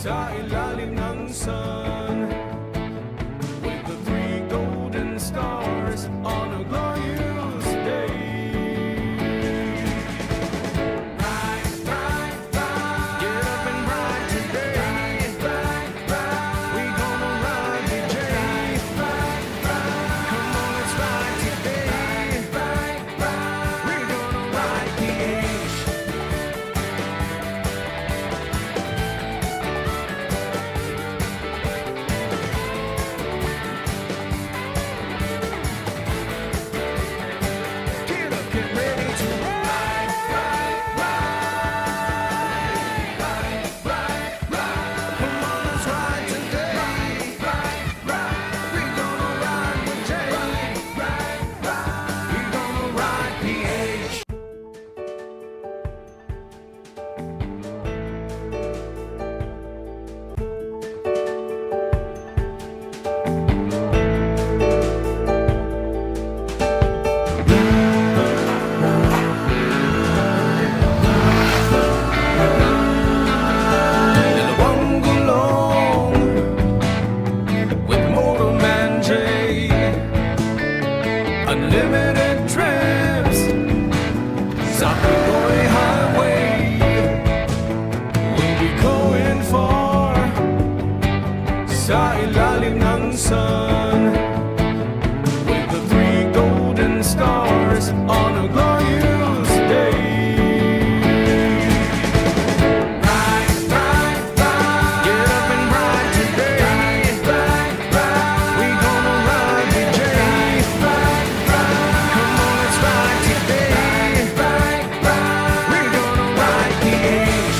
sa ilalim ng sun, with the three golden stars on a glorious day. Ride, ride, ride, get up and ride today. Ride, ride, we gonna ride with Jay. Ride, ride, come on, let's ride today. Ride, ride, we're gonna ride PH. Get up, get ready to ride, ride, ride, ride, ride, ride. Come on, let's ride today. Ride, ride, we're gonna ride with Jay. Ride, ride, we're gonna ride PH. Dalawang gulong with Motorman J. Unlimited trips sa Pinoy Highway. We'll be going far sa ilalim ng sun, with the three golden stars on a glorious day. Ride, ride, ride, get up and ride today. Ride, ride, we gonna ride with Jay. Ride, ride, come on, let's ride today. Ride, ride, we're gonna ride PH.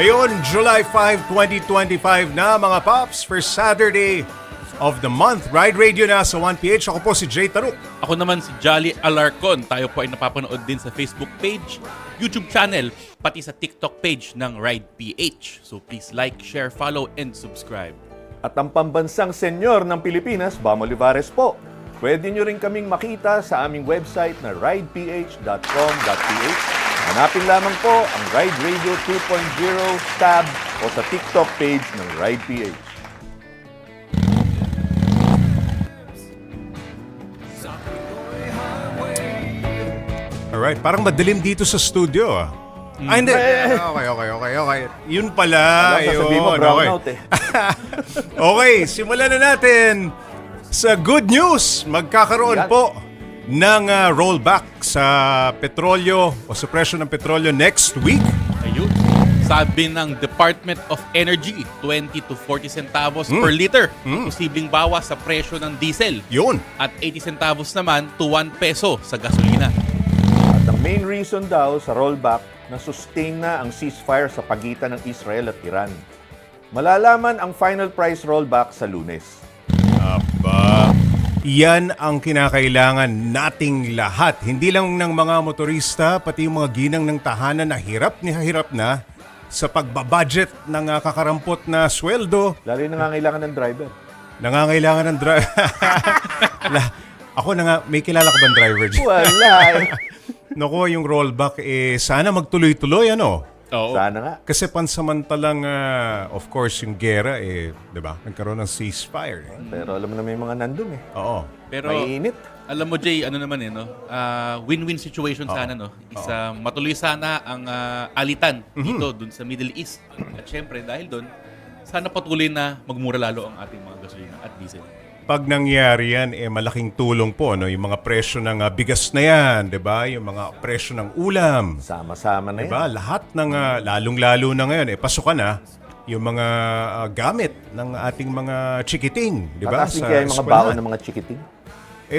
Ayun, July 5, 2025 na mga Pops, first Saturday of the month. Ride Radio na sa 1PH. Ako po si Jay Taruk. Ako naman si Jolly Alarcon. Tayo po ay napapanood din sa Facebook page, YouTube channel, pati sa TikTok page ng Ride PH. So please like, share, follow, and subscribe. At ang pambansang senyor ng Pilipinas, Bam Olivares po. Pwede nyo rin kaming makita sa aming website na rideph.com.ph. Hanapin lamang po ang Ride Radio 2.0 tab o sa TikTok page ng Ride PH. Alright, parang madilim dito sa studio. Ah, hindi. Okay. Yun pala. Alam, sasabihin mo, Ayun, brownout eh. Okay, simulan na natin sa good news. Magkakaroon Yan. po ng rollback sa petrolyo o sa presyo ng petrolyo next week. Ayun. Sabi ng Department of Energy, 20 to 40 centavos per liter. Posibleng bawas sa presyo ng diesel. Yun. At 80 centavos naman to 1 peso sa gasolina. At ang main reason daw sa rollback na sustain na ang ceasefire sa pagitan ng Israel at Iran. Malalaman ang final price rollback sa Lunes. Aba, yan ang kinakailangan nating lahat. Hindi lang ng mga motorista, pati yung mga ginang ng tahanan na hirap na sa pagbabudget ng kakarampot na sweldo. Lalo yung nangangailangan ng driver. Nangangailangan ng driver. Ako na nga, may kilala ka bang driver dyan? Wala eh. Naku, yung rollback, sana magtuloy-tuloy, ano? Oo. Sana nga. Kasi pansamantalang, of course, yung gera, di ba? Nagkaroon ng ceasefire. Pero alam mo na may mga nandun eh. Oo. Pero Mainit. alam mo Jay, ano naman no? Win-win situation sana no. Isa matuloy sana ang alitan dito dun sa Middle East. At syempre dahil doon, sana patuloy na magmura lalo ang ating mga gasolina at diesel. Pag nangyari yan, malaking tulong po, no? Yung mga presyo ng bigas na yan, di ba? Yung mga presyo ng ulam. Sama-sama na Di yan. ba? Lahat ng, lalong-lalo na ngayon, pasukan na yung mga gamit ng ating mga chikiting, di ba? Tataas din kaya yung mga baon ng mga chikiting.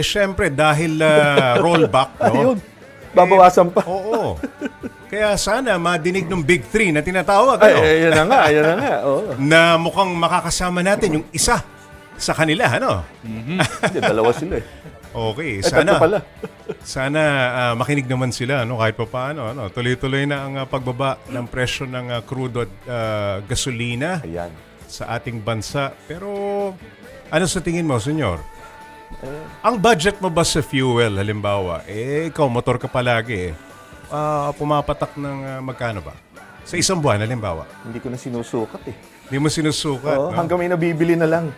Syempre, dahil rollback, no? Ayun. Babawasan pa. Oo. Kaya sana madinig ng Big Three na tinatawag, ano? Ayun na nga. Oo. Na mukhang makakasama natin yung isa sa kanila, ano? Hindi, dalawa sila eh. Okay, Tatlo pala. sana makinig naman sila, no, kahit pa paano, ano, tuloy-tuloy na ang pagbaba ng presyo ng crude at gasolina. Ayan. sa ating bansa. Pero ano sa tingin mo, senyor? Ang budget mo ba sa fuel, halimbawa, ikaw motor ka palagi pumapatak ng magkano ba? Sa isang buwan, halimbawa. Hindi ko na sinusukat eh. Hindi mo sinusukat, Oo, no? hanggang may nabibili na lang.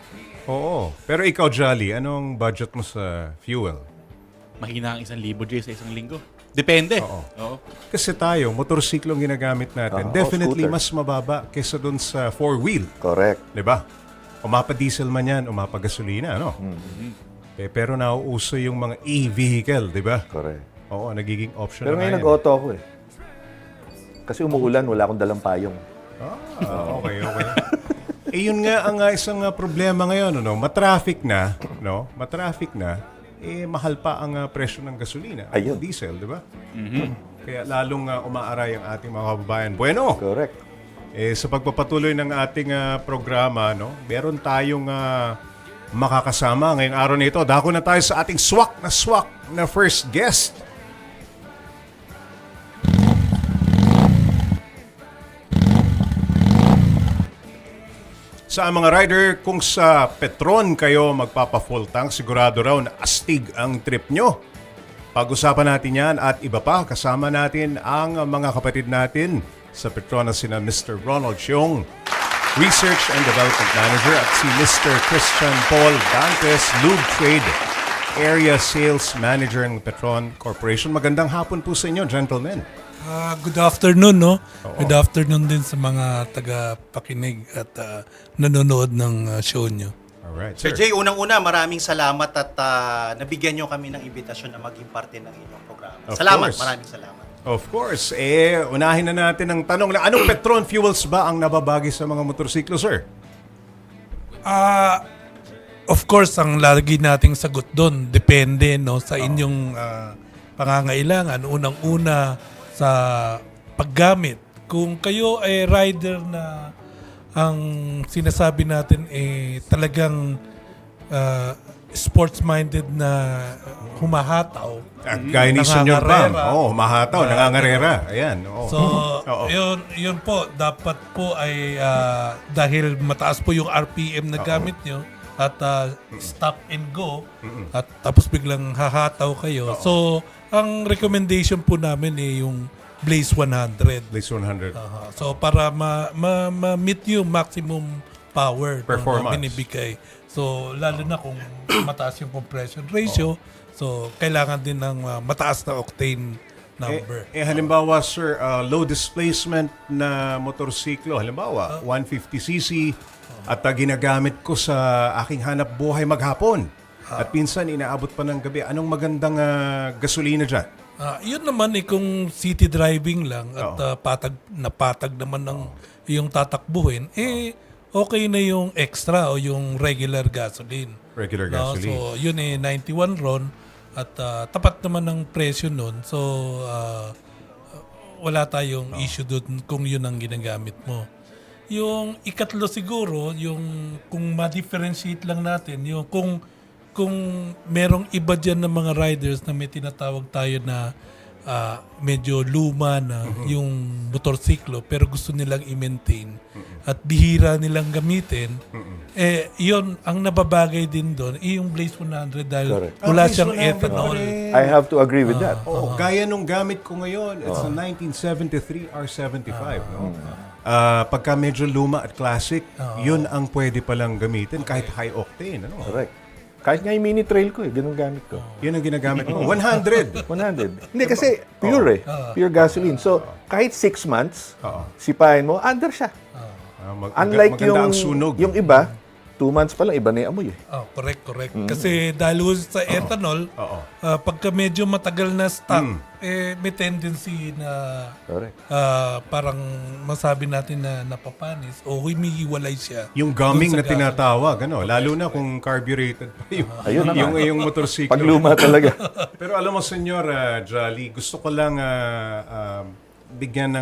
Oo. Pero ikaw, Jolly, anong budget mo sa fuel? Mahina ang 1,000 Jay sa isang linggo. Depende. Oo. Kasi tayo, motorsiklo ang ginagamit natin. Oo, Definitely scooter. mas mababa kaysa dun sa four-wheel. Correct. Diba? Umapa-diesel man yan, umapa-gasolina, no? Pero nauuso yung mga e-vehicle, diba? Correct. Oo, nagiging option Pero na ngayon yan. nag-auto ako eh. Kasi umuulan, wala akong dalang payong. Okay. Yun nga ang isang problema ngayon, no? Matraffic na, no? Mahal pa ang presyo ng gasolina, Ayun. diesel, di ba? Kaya lalong umaaray ang ating mga kababayan. Bueno, Correct. sa pagpapatuloy ng ating programa, no? Meron tayong makakasama ngayong araw na ito. Dako na tayo sa ating swak na first guest. Sa mga rider, kung sa Petron kayo magpapa-full tank, sigurado raw na astig ang trip nyo. Pag-usapan natin yan at iba pa, kasama natin ang mga kapatid natin sa Petron na sina Mr. Ronald Chiong, Research and Development Manager, at si Mr. Christian Paul Dantes, Lube Trade Area Sales Manager ng Petron Corporation. Magandang hapon po sa inyo, gentlemen. Good afternoon, no? Good afternoon din sa mga taga-pakinig at nanonood ng show nyo. Alright, Sir Jay, unang-una, maraming salamat at nabigyan nyo kami ng imbitasyon na maging parte ng inyong programa. Of Salamat, course. maraming salamat. Of course. Unahin na natin ang tanong na anong Petron fuels ba ang nababagi sa mga motorsiklo, sir? Of course, ang lagi nating sagot doon, depende no, sa inyong pangangailangan. Unang-una, sa paggamit. Kung kayo ay rider na ang sinasabi natin talagang sports-minded na humahataw. Gaya ni Senyor Bam. nangangarera. Mahataw, nangangarera. Ayan. So, yun po, dapat po ay dahil mataas po yung RPM na gamit nyo at stop and go at tapos biglang hahataw kayo. So, ang recommendation po namin yung Blaze 100. Blaze 100. So, para ma-meet yung maximum power Performance. na binibigay. So, lalo na kung mataas yung compression ratio, so kailangan din ng mataas na octane number. Halimbawa, sir, low displacement na motorsiklo, halimbawa, 150cc, at ginagamit ko sa aking hanap buhay maghapon. At pinsan, inaabot pa ng gabi. Anong magandang gasolina dyan? Yun naman kung city driving lang at patag naman ng yung tatakbuhin, okay na yung extra o yung regular gasoline. Regular No? gasoline. So, yun 91 RON at tapat naman ng presyo nun. So, wala tayong issue doon kung yun ang ginagamit mo. Yung ikatlo siguro, yung kung ma-differentiate lang natin, yung kung merong iba dyan ng mga riders na may tinatawag tayo na medyo luma na yung motorsiklo pero gusto nilang i-maintain at bihira nilang gamitin, yun, ang nababagay din doon, yung Blaze 100 dahil Correct. wala Blaze siyang 100, ethanol. I have to agree with that. Gaya nung gamit ko ngayon, it's a 1973 R75. No? Pagka medyo luma at classic, yun ang pwede palang gamitin kahit high octane. Ano? Correct. Kahit nga yung mini trail ko ganun gamit ko. Yun ang ginagamit mo. 100. 100. Hindi kasi pure pure gasoline. So kahit 6 months, sipahin mo, under siya. Unlike maganda ang sunog. yung iba, 2 months pa lang, iba na yung amoy. Correct. Kasi dahil sa ethanol, pagka medyo matagal na stock, may tendency na Correct. parang masabi natin na napapanis o humihiwalay siya. Yung gumming Dun na sa gasoline. tinatawag, lalo na kung carbureted pa Ayun na nga. yung motorsiklo. Pagluma talaga. Pero alam mo, Senyor Jolly, gusto ko lang bigyan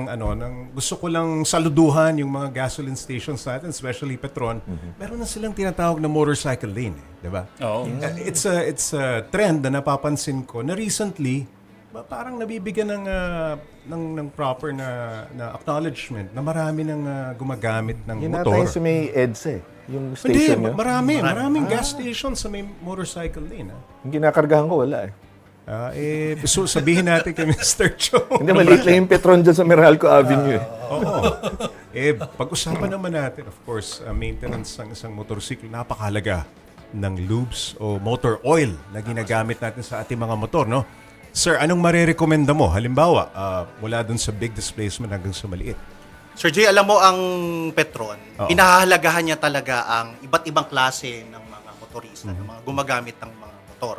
gusto ko lang saluduhan yung mga gasoline stations natin, especially Petron. Meron na silang tinatawag na motorcycle lane, di ba? Oo. It's a trend na napapansin ko na recently parang nabibigyan ng proper na acknowledgement na marami ng gumagamit ng Yun motor. natin sa may EDSA yung Hindi, station nyo. maraming gas station sa may motorcycle lane. Yung ginakargahan ko, wala eh. So sabihin natin kay Mr. Cho. Hindi, maliit lang yung Petron dyan sa Meralco Avenue eh. Oo. Pag-usapan naman natin, of course, maintenance ng isang motorsiklo, napakahalaga ng lubes o motor oil na ginagamit natin sa ating mga motor, no? Sir, anong marerekomenda mo? Halimbawa, mula dun sa big displacement hanggang sa maliit. Sir Jay, alam mo ang Petron, pinahahalagahan niya talaga ang iba't ibang klase ng mga motorista, ng mga gumagamit ng mga motor.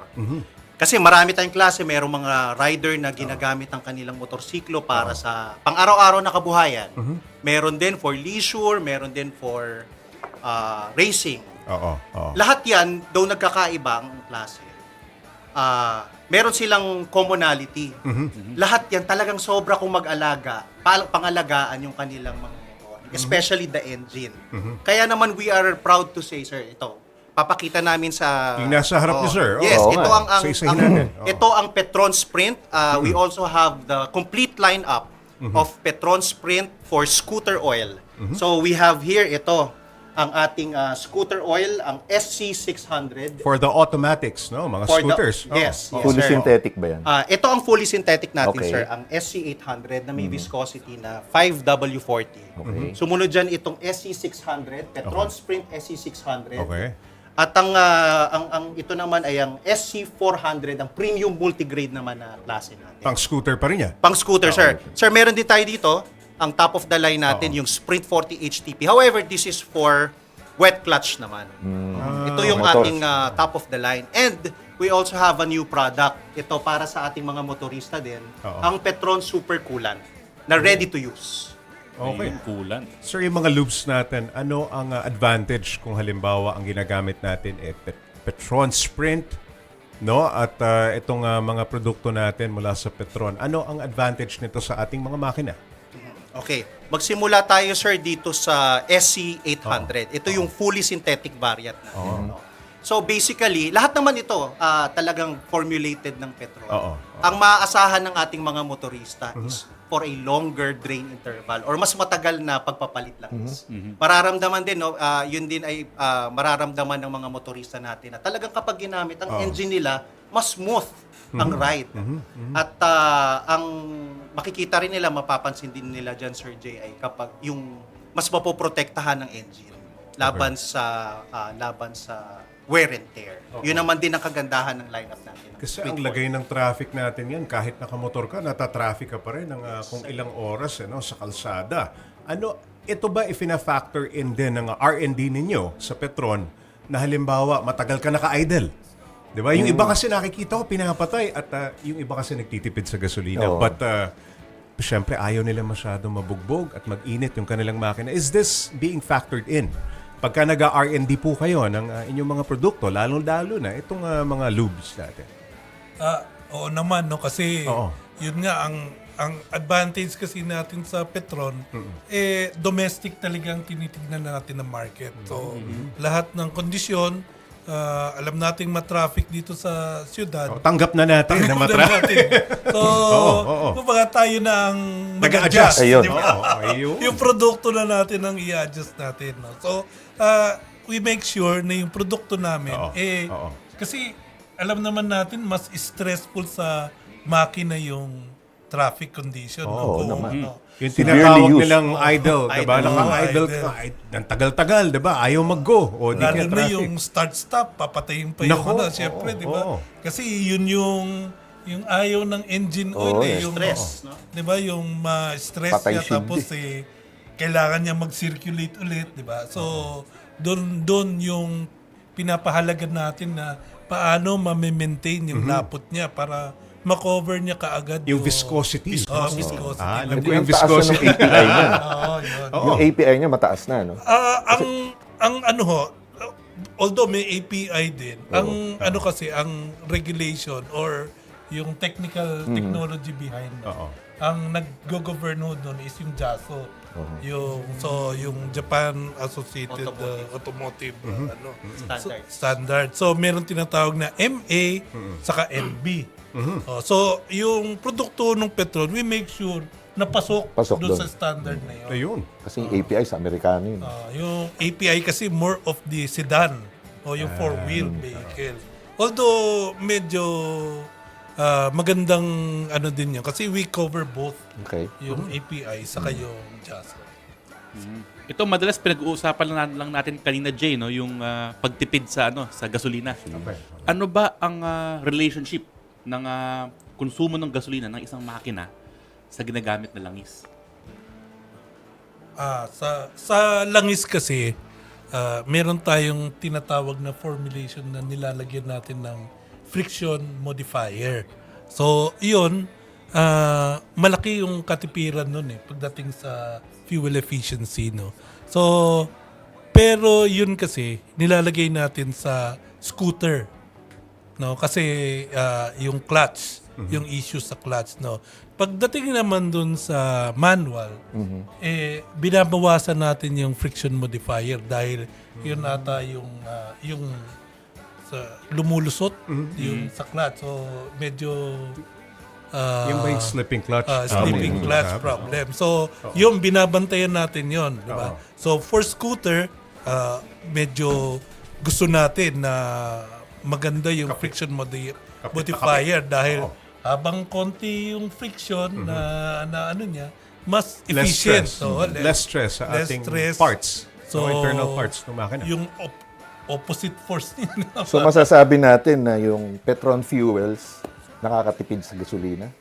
Kasi marami tayong klase, mayroong mga rider na ginagamit ang kanilang motorsiklo para sa pang-araw-araw na kabuhayan. Meron din for leisure, meron din for racing. Lahat yan, though nagkakaiba ang klase, meron silang commonality. Lahat yan talagang sobra kung mag-alaga, pangalagaan yung kanilang mga motor. Especially the engine. Kaya naman we are proud to say, sir, ito, papakita namin sa... Yung nasa harap niyo, sir. Yes, Oo, ito nga. Isa-isahin natin. ito ang Petron Sprint. We also have the complete lineup of Petron Sprint for scooter oil. So we have here ito ang ating scooter oil, ang SC600. For the automatics, no? Mga For the- scooters. yes, yes. Fully sir. synthetic ba yan? Ito ang fully synthetic natin, Okay. sir. Ang SC800 na may viscosity na 5W40. Okay. Sumunod dyan itong SC600, Petron Sprint SC600. Okay. At ang ito naman ay ang SC400, ang premium multigrade naman na klase natin. Pang scooter pa rin yan. Pang scooter, sir. Sir, meron din tayo dito, ang top of the line natin, yung Sprint 40 HTP. However, this is for wet clutch naman. Ito yung motors. ating top of the line. And we also have a new product. Ito para sa ating mga motorista din, ang Petron Super Coolant na ready to use. Okay. Yung kulan. Sir, yung mga lubes natin, ano ang advantage kung halimbawa ang ginagamit natin Petron Sprint, no? At itong mga produkto natin mula sa Petron, ano ang advantage nito sa ating mga makina? Okay. Magsimula tayo, sir, dito sa SC800. Ito yung fully synthetic variant natin. No? So basically, lahat naman ito talagang formulated ng Petron. Ang maaasahan ng ating mga motorista is for a longer drain interval or mas matagal na pagpapalit lang is. Mararamdaman din, no, yun din ay mararamdaman ng mga motorista natin na talagang kapag ginamit ang engine nila, mas smooth ang ride. At ang makikita rin nila, mapapansin din nila dyan, Sir Jay, ay kapag yung mas mapoprotektahan ng engine laban sa wear and tear. Yun naman din ang kagandahan ng lineup natin. Kasi ang lagay ng traffic natin yan, kahit nakamotor ka, natatraffic ka pa rin ng kung ilang oras sa kalsada. Ito ba ifina-factor in din ng R&D ninyo sa Petron na halimbawa matagal ka naka-idle? Di ba? Yung iba kasi nakikita ko pinapatay at yung iba kasi nagtitipid sa gasolina. But syempre ayaw nila masyadong mabugbog at mag-init yung kanilang makina. Is this being factored in? Pagka nag-R&D po kayo ng inyong mga produkto, lalo-lalo na itong mga lubes natin. Oo naman, no? Kasi yun nga, ang advantage kasi natin sa Petron, domestic talagang tinitignan natin ng market. So, lahat ng kondisyon, alam nating matraffic dito sa syudad. Tanggap na natin na matraffic. So, kumbaga tayo na ang mag-adjust. Ayun. Di ba? Yung produkto na natin ang i-adjust natin. No? So, we make sure na yung produkto namin, kasi alam naman natin mas stressful sa makina yung traffic condition. Yung tinatawag used. nilang idle, diba? Idle. Naka-idle ka, ng tagal-tagal, diba? Ayaw mag-go. O di Lalo kaya na traffic. yung start-stop, papatayin pa yung Nako, siyempre, di ba? oo. Kasi yun yung ayaw ng engine oil, yung Stress, no? di ba? Yung ma-stress Patay niya, silbi. tapos kailangan niya mag-circulate ulit, di ba? So, doon yung pinapahalaga natin na paano ma-maintain yung lapot niya para ma-cover niya kaagad Yung viscosity. viscosity. Alam ko Yung yung taas na ng viscosity. API niya. Yun. Yung API niya mataas na, no? Ang ano ho, although may API din, ang ano kasi, ang regulation or yung technical technology behind it, ang nag-govern ho doon is yung JASO. Yung Japan Associated Automotive Standard. standard. So meron tinatawag na MA saka MB. So, yung produkto ng Petron, we make sure na pasok Pasok doon doon. sa standard na yun. Ayun. Kasi yung API sa Amerikano yun. Yung API kasi more of the sedan o yung four-wheel vehicle. Although medyo magandang ano din yun kasi we cover both Okay. yung API saka yung chassis. Ito madalas pinag-uusapan lang natin kanina, Jay, no, yung pagtipid sa sa gasolina. Ano ba ang relationship ng konsumo ng gasolina ng isang makina sa ginagamit na langis? Sa langis kasi meron tayong tinatawag na formulation na nilalagyan natin ng friction modifier. So, yun, malaki yung katipiran nun pagdating sa fuel efficiency, no. So, pero yun kasi nilalagay natin sa scooter, no, kasi yung clutch, yung issue sa clutch, no. Pagdating naman dun sa manual, binabawasan natin yung friction modifier dahil yun ata yung sa lumulusot yung sa clutch. So medyo Yung ba yung slipping clutch? slipping clutch problem. So, yung binabantayan natin yon, di ba? So, for scooter, medyo gusto natin na maganda yung friction modifier dahil habang konti yung friction na ano niya, mas Less efficient. stress. So, Less stress sa less ating stress. parts. So, Internal parts ng makina. yung opposite force nila. So masasabi natin na yung Petron fuels nakakatipid sa gasolina?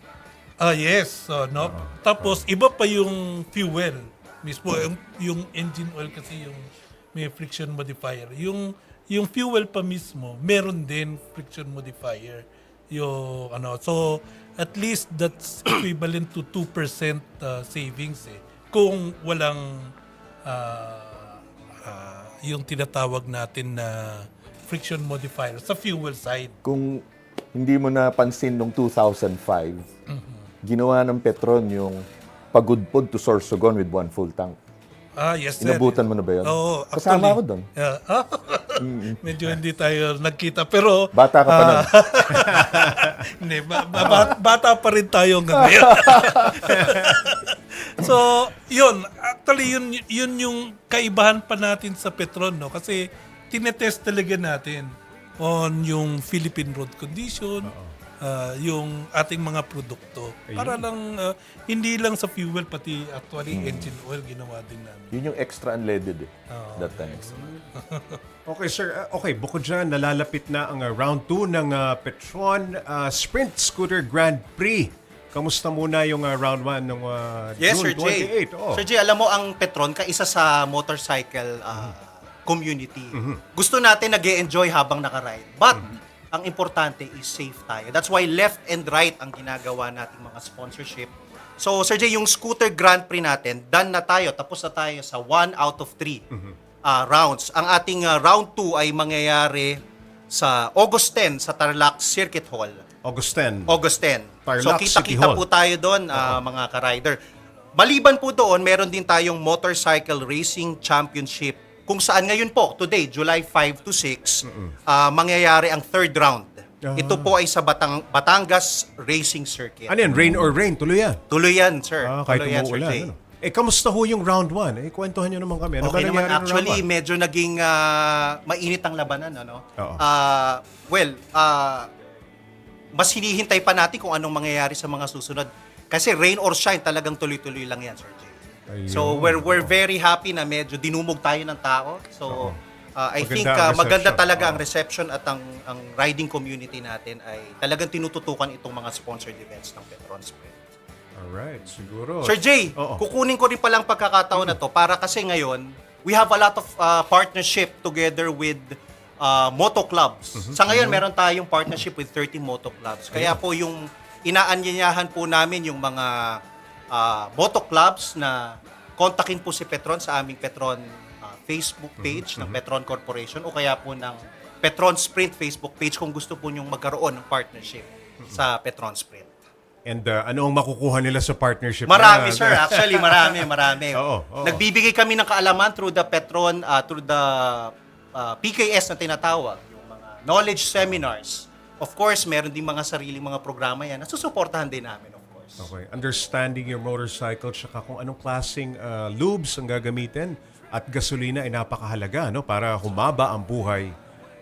Yes. No? Tapos, iba pa yung fuel mismo. Yung engine oil kasi yung may friction modifier. Yung fuel pa mismo, meron din friction modifier. Yung, so, at least that's equivalent to 2% savings kung walang yung tinatawag natin na friction modifier sa fuel side. Kung hindi mo napansin nung 2005, ginawa ng Petron yung pagudpod to Sorsogon with 1 full tank. Yes, sir. Inabutan mo na ba yun? Oo, Kasama actually. ako doon. Medyo hindi tayo nagkita. Pero, Bata ka pa nun. hindi, bata pa rin tayo hanggang ngayon. So, yun. Actually, yun yung kaibahan pa natin sa Petron, no? Kasi, tinetest talaga natin on yung Philippine road condition, yung ating mga produkto. Para lang, hindi lang sa fuel, pati actually engine oil ginawa din namin. Yun yung extra unleaded that time. Okay, sir. Okay, bukod dyan, nalalapit na ang round 2 ng Petron Sprint Scooter Grand Prix. Kamusta muna yung round 1 ng Yes, June Sir Jay. 28? Oh. Sir Jay, alam mo ang Petron, kaisa sa motorcycle community. Gusto natin nag-e-enjoy habang nakaride. But, ang importante is safe tayo. That's why left and right ang ginagawa nating mga sponsorship. So, Sir Jay, yung Scooter Grand Prix natin, done na tayo. Tapos na tayo sa 1 out of 3 rounds. Ang ating round 2 ay mangyayari sa August 10 sa Tarlac Circuit Hall. August 10. August 10. So, Tarlac City kita-kita Hall. po tayo doon, mga ka-rider. Maliban po doon, meron din tayong Motorcycle Racing Championship kung saan ngayon po, today, July 5 to 6, mangyayari ang third round. Ito po ay sa Batangas Racing Circuit. Ano yan? Rain or rain? Tuloy yan. Tuloy yan, sir. Kahit Tuloy yan, Sir umuulan. Jay. Ano? Kamusta ho yung round 1? Kwentuhan nyo naman kami. Ano Okay ba naman, nangyari ng actually, round medyo naging mainit ang labanan. Oo. Mas hinihintay pa natin kung anong mangyayari sa mga susunod. Kasi rain or shine, talagang tuloy-tuloy lang yan, Sir Jay. So we're very happy na medyo dinumog tayo ng tao. So I think ang maganda reception. talaga ang reception at ang riding community natin ay talagang tinututukan itong mga sponsored events ng Petron Sprint. Alright, siguro. Sir Jay, Oo. kukunin ko rin palang pagkakataon na to para kasi ngayon we have a lot of partnership together with moto clubs. Sa ngayon meron tayong partnership with 30 moto clubs. Kaya po yung inaanyayahan po namin yung mga moto clubs na kontakin po si Petron sa aming Petron Facebook page ng Petron Corporation o kaya po ng Petron Sprint Facebook page kung gusto po nyong magkaroon ng partnership sa Petron Sprint. And ano ang makukuha nila sa partnership? Marami, na- sir. Actually, marami. Oo. Nagbibigay kami ng kaalaman through the Petron, through the PKS na tinatawag, yung mga knowledge seminars, of course, meron din mga sariling mga programa yan na susuportahan din namin, of course. Okay. Understanding your motorcycle tsaka kung anong klaseng lubes ang gagamitin at gasolina ay napakahalaga, no? Para humaba ang buhay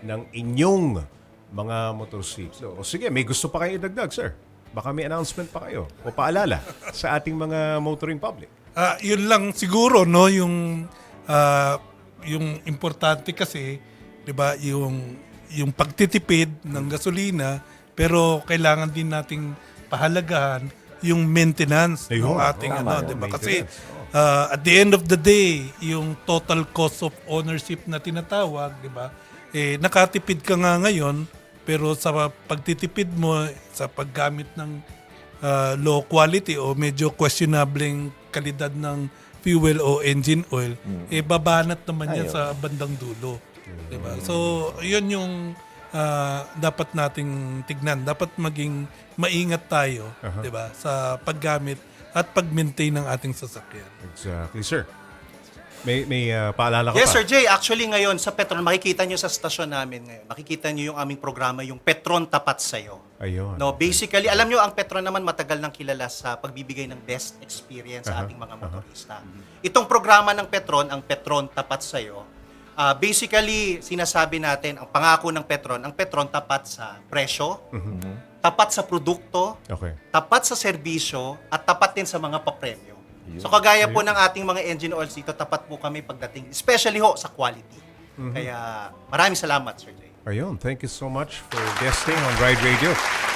ng inyong mga motorsiklo. O sige, may gusto pa kayo idagdag, sir? Baka may announcement pa kayo o paalala sa ating mga motoring public. Yun lang siguro, no, yung importante kasi, 'di ba, yung pagtitipid ng gasolina, pero kailangan din nating pahalagahan yung maintenance ng ating tama, 'di ba? maintenance. Kasi at the end of the day, yung total cost of ownership na tinatawag, 'di ba? Nakatipid ka nga ngayon, pero sa pagtitipid mo sa paggamit ng low quality o medyo questionableng kalidad ng fuel o engine oil, babanat naman yan sa bandang dulo. Diba? So, yun yung dapat nating tignan. Dapat maging maingat tayo, diba, sa paggamit at pag-maintain ng ating sasakyan. Exactly, sir. May paalala ka Yes, pa? Sir Jay. Actually, ngayon, sa Petron, makikita nyo sa stasyon namin ngayon. Makikita nyo yung aming programa, yung Petron Tapat Sa'yo. Ayun. No, basically, alam nyo, ang Petron naman matagal nang kilala sa pagbibigay ng best experience sa ating mga motorista. Itong programa ng Petron, ang Petron Tapat Sa'yo, basically, sinasabi natin, ang pangako ng Petron, ang Petron tapat sa presyo, tapat sa produkto, Okay. tapat sa serbisyo, at tapat din sa mga papremyo. So kagaya po ng ating mga engine oils dito, tapat po kami pagdating, especially ho sa quality. Kaya maraming salamat, Sir Jay. Ayun, thank you so much for guesting on Ride Radio.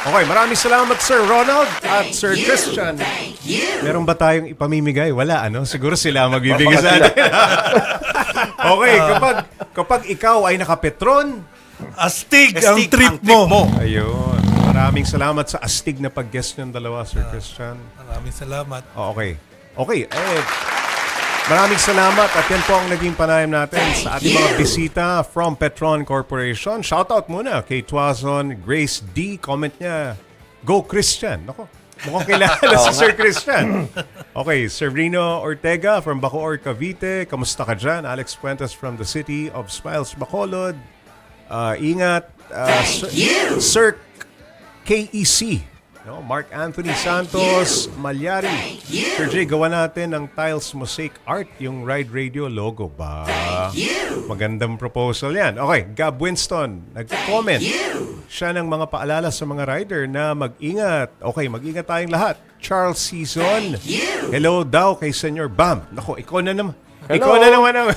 Okay, maraming salamat Sir Ronald at Sir Christian. Meron ba tayong ipamimigay? Wala, ano? Siguro sila magbibigay sa atin. Okay, kapag ikaw ay nakapetron, Astig ang Astig trip ang trip mo. ayun. Maraming salamat sa astig na pag-guest ng dalawa, Sir Christian. Maraming salamat. Okay. Okay, maraming salamat at yan po ang naging panayam natin sa ating mga bisita from Petron Corporation. Shoutout muna kay Tuazon, Grace D. Comment niya, Go Christian. Nako, mukhang kilala si Sir Christian. Okay, Sir Rino Ortega from Bacoor, Cavite. Kamusta ka dyan? Alex Puentes from the City of Smiles, Bacolod. Ingat. Sir KEC. No, Mark Anthony Santos, Malyari. Sir Jay, gawa natin ng tiles mosaic art, yung Ride Radio logo ba? Magandang proposal yan. Okay, Gab Winston, nag-comment. Siya ng mga paalala sa mga rider na mag-ingat. Okay, mag-ingat tayong lahat. Charles Season, hello daw kay Senyor Bam. Nako, ikaw na naman. Hello. Ikaw na naman ang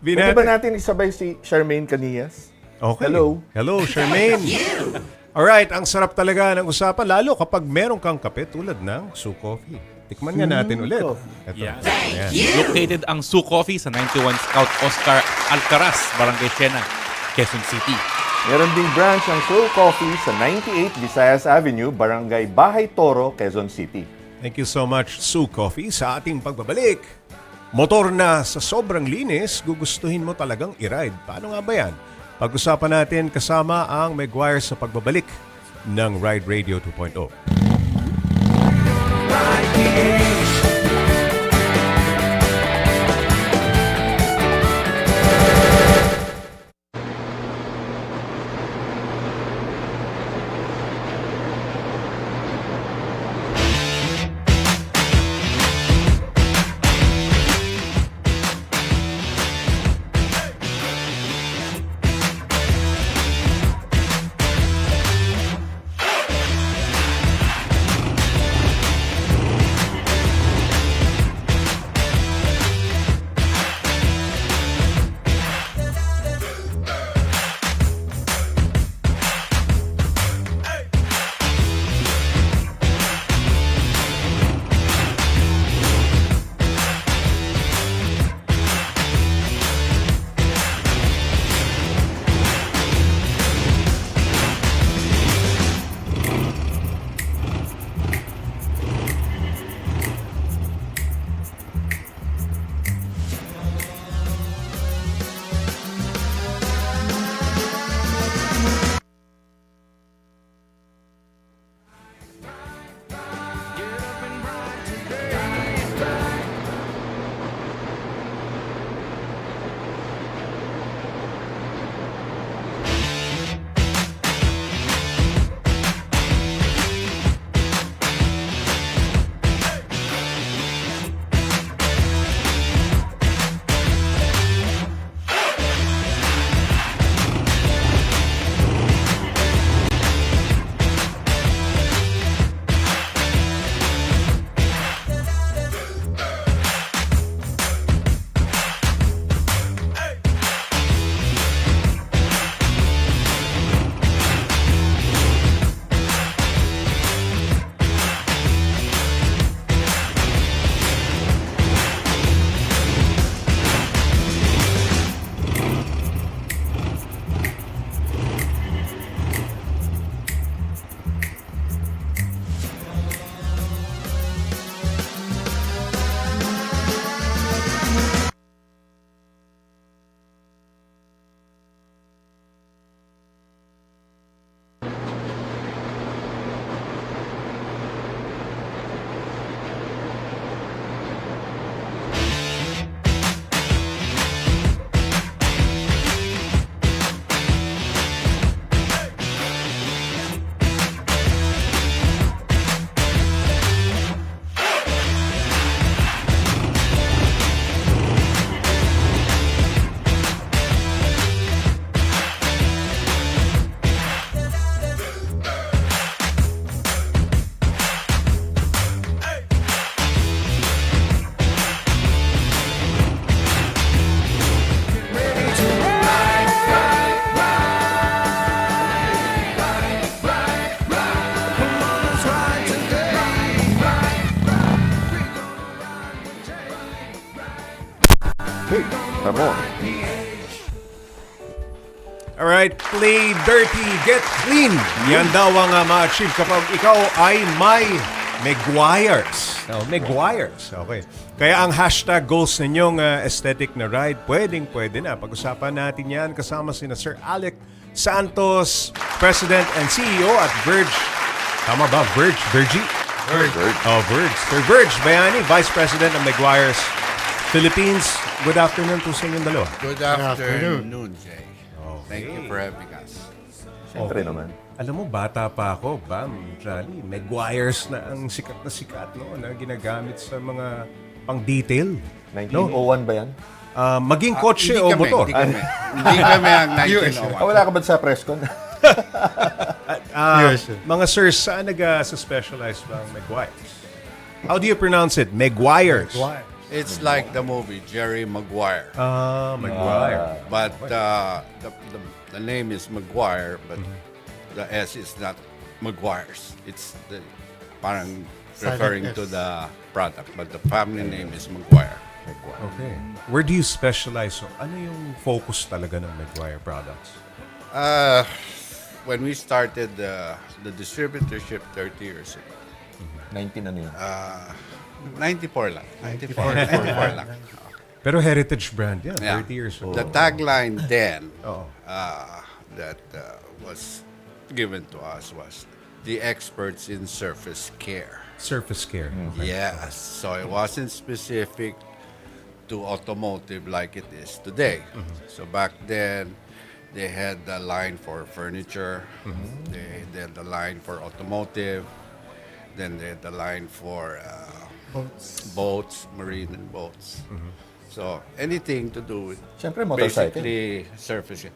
Pwede ba natin isabay si Charmaine Canillas? Okay. Hello. Hello, Charmaine. Alright, ang sarap talaga ng usapan, lalo kapag meron kang kape tulad ng Su Coffee. Tikman nga natin ulit. Ito. Yan. Ayan. Located ang Su Coffee sa 91 Scout Oscar Alcaraz, Barangay Siena, Quezon City. Meron ding branch ang Soul Coffee sa 98 Visayas Avenue, Barangay Bahay Toro, Quezon City. Thank you so much, Su Coffee, sa ating pagbabalik. Motor na sa sobrang linis, gugustuhin mo talagang i-ride. Paano nga ba yan? Pag-usapan natin kasama ang Maguire sa pagbabalik ng Ride Radio 2.0. Tamo. Alright, play dirty, get clean. Yan daw ang ma-achieve kapag ikaw ay may Maguires. Maguires, okay. Kaya ang hashtag goals ninyong aesthetic na ride, pwede na. Pag-usapan natin yan kasama sina Sir Alec Santos, President and CEO at Verge. Tama ba? Verge? Oh, Verge. Sir Verge Bayani, Vice President ng Maguires Philippines. Good afternoon po sa inyong dalawa. Good afternoon, Jay. Thank you for having us. Siyempre naman. Alam mo, bata pa ako, Jolly, Maguires na ang sikat na sikat, no? Na ginagamit sa mga pang-detail. 1901 ba yan? Maging kotse o motor. Hindi kami ang 1901. Wala ka ba sa presscon? Mga sirs, saan nag-specialize ba ang Maguires? How do you pronounce it? Maguires. It's like the movie, Jerry Maguire. Maguire. But the name is Maguire, but the S is not Maguires. It's the parang referring to the product, but the family name is Maguire. Okay. Where do you specialize? So, ano yung focus talaga ng Maguire products? When we started the distributorship 30 years ago, 19 ano yun? 94 lang. 94 lang. Pero heritage brand yan, Yeah. 30 years old. The tagline then Oo. that was given to us was the experts in surface care. Surface care. Yes. So it wasn't specific to automotive like it is today. So back then, they had the line for furniture. They had the line for automotive. Then they had the line for boats, marine and boats. So anything to do with Siyempre, motorcycle. basically surface.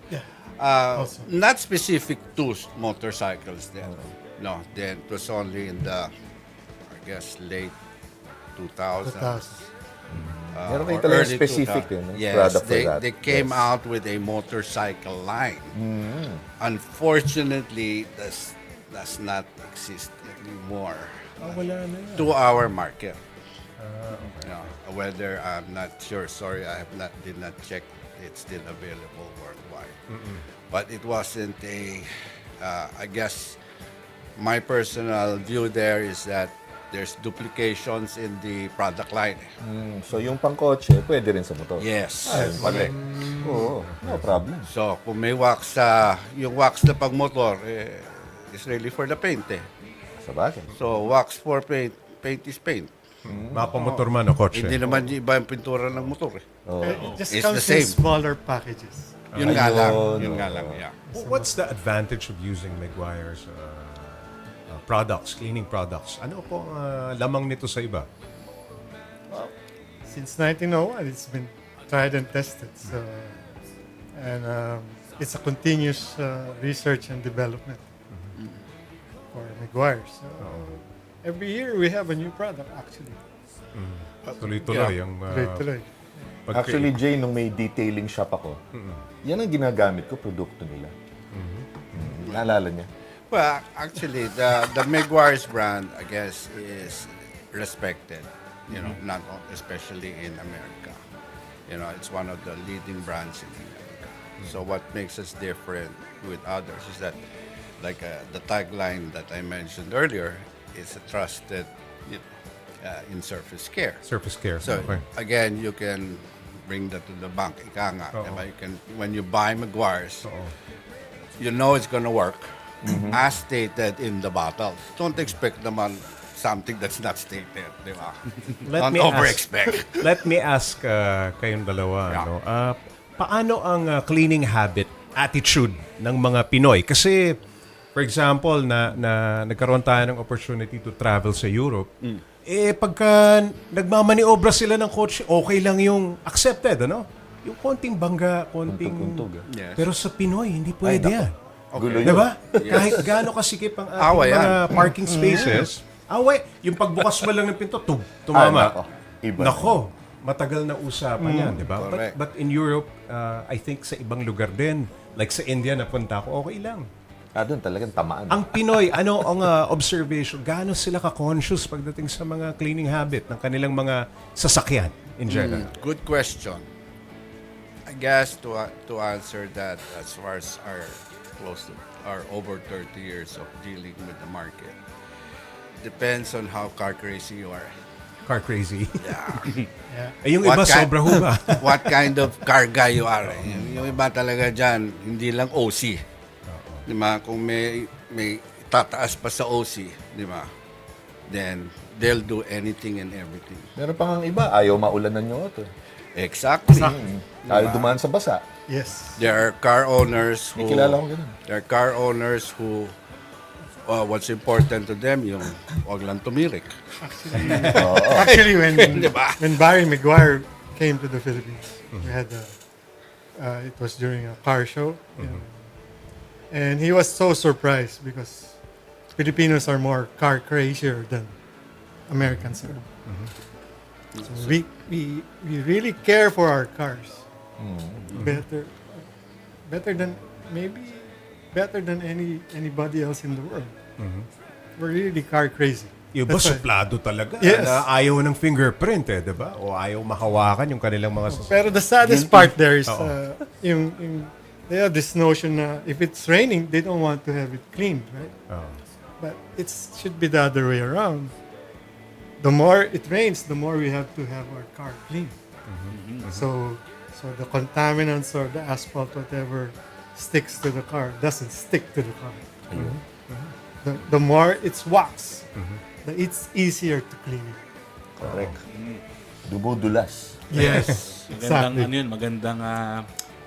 Not specific to motorcycles then. No, then it was only in the, I guess, late 2000s. Meron kayo or talagang early specific 2000s. yun, no? Yes, Product for they, that. they came Yes. out with a motorcycle line. Unfortunately, does not exist anymore Wala na yan. to our market. Whether I'm not sure. Sorry, did not check. It's still available worldwide. But it wasn't a. I guess my personal view there is that there's duplications in the product line. So yung pangkotse, pwede rin sa motor. Yes. Ayun pala eh. Oo, no problem. So kung may wax yung wax na pagmotor is really for the paint eh. Sa bagay. So wax for paint is paint. Mapamotor man o kotse. Hindi naman iba yung pintura ng motor eh. It just It's comes the same. in smaller packages. Yun nga lang. Ayun, Yun nga lang, yeah. What's the advantage of using Maguire's products, cleaning products? Ano po ang lamang nito sa iba? Since 1901, it's been tried and tested. So, and it's a continuous research and development for Maguire. So, every year we have a new product actually. Tuloy-tuloy ang Tuloy-tuloy. Actually, Jay, nung may detailing shop ako, yan ang ginagamit ko, produkto nila. Naalala niya? Well, actually, the Maguire's brand, I guess, is respected. You know, not especially in America. You know, it's one of the leading brands in America. So what makes us different with others is that, like the tagline that I mentioned earlier, is a trusted, in surface care. surface care. So Okay. again, you can bring that to the bank. Ika nga, diba? You can, when you buy Maguire's, you know it's gonna work as stated in the bottle. Don't expect naman something that's not stated, di ba? Let Don't me ask- over-expect. Let me ask kayong dalawa. Yeah. No? Paano ang cleaning habit, attitude ng mga Pinoy? Kasi, for example, na nagkaroon tayo ng opportunity to travel sa Europe, pagka nagmamaniobra sila ng kotse, okay lang yung accepted, ano? Yung konting bangga, konting... Kuntog. Yes. Pero sa Pinoy, hindi pwede yan. Gulo yun. Diba? Kahit gaano kasikip ang ating Away mga yan. parking spaces, away. Yung pagbukas mo lang ng pinto, tumama. nako. Iba. Nako, matagal na usapan yan, di ba? Correct. But in Europe, I think sa ibang lugar din, like sa India, napunta ako, okay lang. Doon talagang tamaan. Ang Pinoy, ano ang observation? Gaano sila ka-conscious pagdating sa mga cleaning habit ng kanilang mga sasakyan in general? Good question. I guess to answer that, as far as our close to our over 30 years of dealing with the market, depends on how car crazy you are. Car crazy. Yeah. Eh, yung iba, sobra ho ba? What kind of car guy you are. Yung iba talaga dyan, hindi lang OC. Di ba? Kung may tataas pa sa OC, di ba? Then, they'll do anything and everything. Meron pa nga iba, ayaw maulanan yung auto. Exactly. Ayaw dumaan sa basa. Yes. There are car owners May who... kilala ko ganun. There are car owners who... what's important to them, yung wag lang tumirik. Actually, when Barry Maguire came to the Philippines, we had it was during a car show, and he was so surprised because Filipinos are more car crazier than Americans are. So we really care for our cars better than anybody else in the world. We're really car crazy. Yung iba, That's why. suplado talaga. Yes. Na ayaw ng fingerprint eh, di ba? O ayaw mahawakan yung kanilang mga Pero the saddest part there is Oo. yung they have this notion na if it's raining, they don't want to have it cleaned, right? Oo. But it should be the other way around. The more it rains, the more we have to have our car clean. So the contaminants or the asphalt, whatever, sticks to the car doesn't stick to the car. The more it's wax, it's easier to clean it. Correct. Dumudulas. Yes, Magandang exactly. ano yun, magandang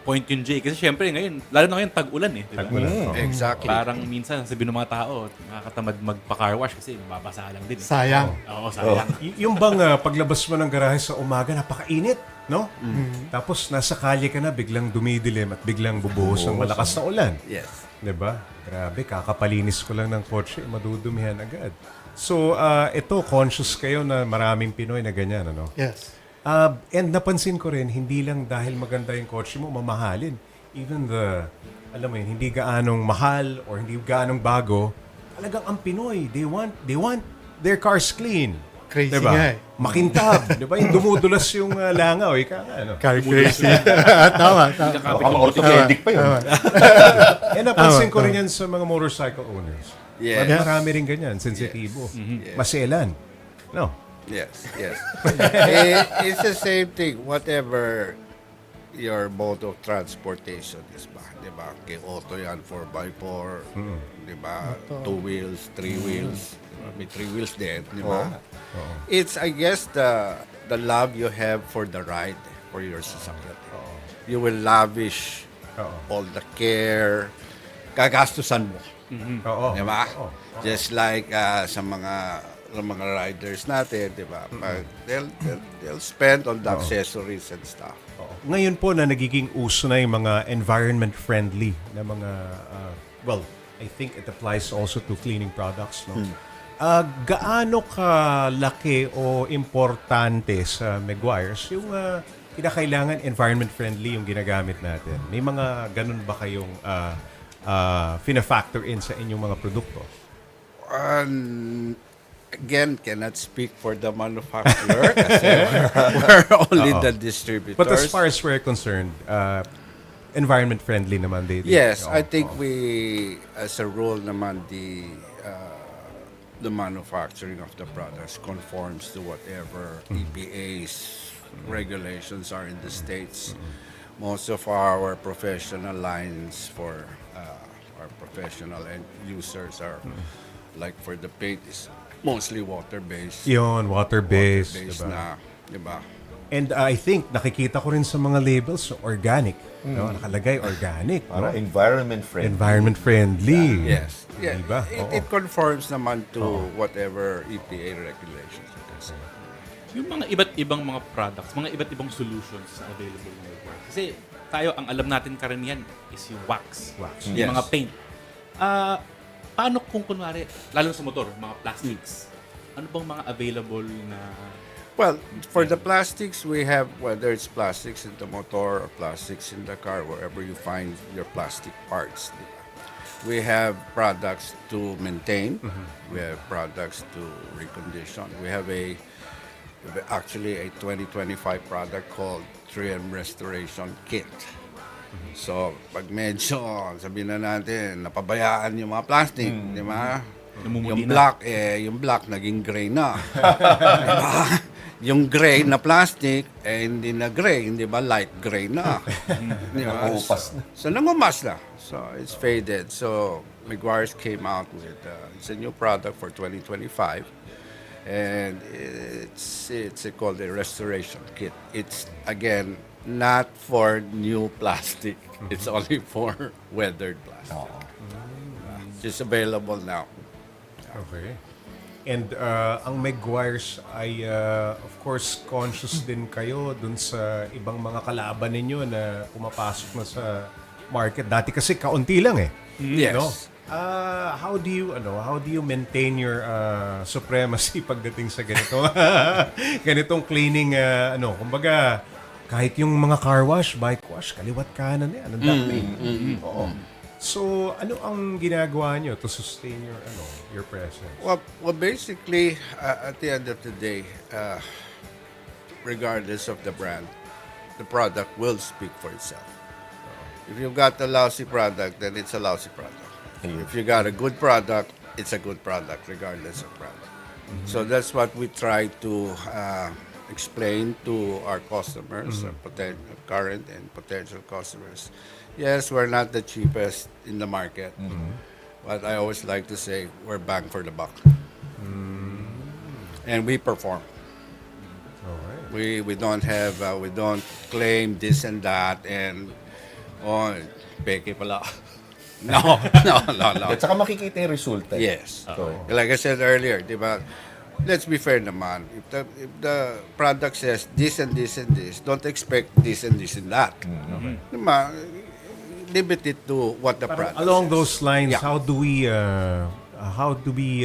point yun, Jay. Kasi syempre ngayon, lalo na ngayon tag-ulan eh. Diba? Exactly. Parang minsan sabihin ng mga tao, nakakatamad magpa-car wash kasi mababasa lang din. Eh. Sayang. Oo, sayang. Yung bang paglabas mo ng garahe sa umaga, napakainit, no? Tapos nasa kalye ka na, biglang dumidilim at biglang bubuhos ng malakas na ulan. Yes. Diba? Grabe, kakapalinis ko lang ng kotse, madudumihan agad. So, ito, conscious kayo na maraming Pinoy na ganyan, ano? Yes. And napansin ko rin, hindi lang dahil maganda yung kotse mo, mamahalin. Even alam mo yun, hindi gaanong mahal or hindi gaanong bago, talagang ang Pinoy, they want their cars clean. Crazy Diba? nga eh. Makintab. Diba? Yung dumudulas yung langaw. Ika nga, ano? Car crazy. Tama. Baka orthopedic pa yun. And napansin ko rin yan sa mga motorcycle owners. Yes. Marami rin ganyan, sensitibo. Maselan. No? Yes. It's the same thing. Whatever your mode of transportation is ba? Diba? Kay auto yan, 4x4. Diba? 2 wheels, 3 wheels. Diba? May 3 wheels din. Diba? It's, I guess, the love you have for the ride, for your sasakyan. You will lavish all the care. Gagastusan mo. Oo. Diba? Just like sa mga riders natin, di ba? They'll spend on the accessories and stuff. Ngayon po na nagiging uso na yung mga environment-friendly na mga, well, I think it applies also to cleaning products, no? Gaano kalaki o importante sa Meguiar's yung kinakailangan environment-friendly yung ginagamit natin? May mga ganun ba kayong fina-factor in sa inyong mga produkto? Again, cannot speak for the manufacturer kasi we're only the distributors. But as far as we're concerned, environment-friendly naman they Yes, I think we, as a rule naman, the manufacturing of the products conforms to whatever EPA's regulations are in the States. Most of our professional lines for our professional end users are, like for the paint, is mostly water-based. Yun, water-based. Water-based diba? na, diba? And I think, nakikita ko rin sa mga labels, organic. No? Nakalagay organic. Para no? environment-friendly. Environment-friendly. Yes. Yeah. Diba? It conforms naman to whatever EPA regulations. Yung mga iba't ibang mga products, mga iba't ibang solutions available ngayon. Kasi tayo, ang alam natin karamihan is yung wax. Yung Yes. mga paint. Paano kung kunwari, lalo sa motor, mga plastics, ano bang mga available na... Well, for the plastics, we have, whether it's plastics in the motor or plastics in the car, wherever you find your plastic parts. Diba? We have products to maintain. We have products to recondition. We have a actually a 2025 product called Trim Restoration Kit. So, pag medyo, sabihin na natin, napabayaan yung mga plastic, di ba? Namumuti Yung black naging gray na. Diba? Yung gray na plastic, hindi na gray, hindi ba? Light gray na. Diba? Nangupas na. So, nangumas na. So, it's faded. So, Meguiar's came out with, it's a new product for 2025. And it's called a restoration kit. It's, again, not for new plastic. It's only for weathered plastic. It's available now. Okay. And ang Meguiar's ay of course conscious din kayo dun sa ibang mga kalaban ninyo na pumapasok na sa market. Dati kasi kaunti lang eh. Yes. No? How do you maintain your supremacy pagdating sa ganitong cleaning kumbaga kahit yung mga car wash, bike wash, kaliwat kanan yan, ang dami. Oo. So, ano ang ginagawa nyo to sustain your presence? Well, basically, at the end of the day, regardless of the brand, the product will speak for itself. If you've got a lousy product, then it's a lousy product. If you got a good product, it's a good product, regardless of brand. So that's what we try to explain to our customers, current and potential customers. Yes, we're not the cheapest in the market, but I always like to say we're bang for the buck. And we perform. We don't have we don't claim this and that and peke pala. No. At saka makikita yung resulta. Yes. So, Like I said earlier, di ba? Let's be fair naman. If the product says this and this and this, don't expect this and this and that. Di ba? Limit it to what the product Along says. those lines, Yeah. how do we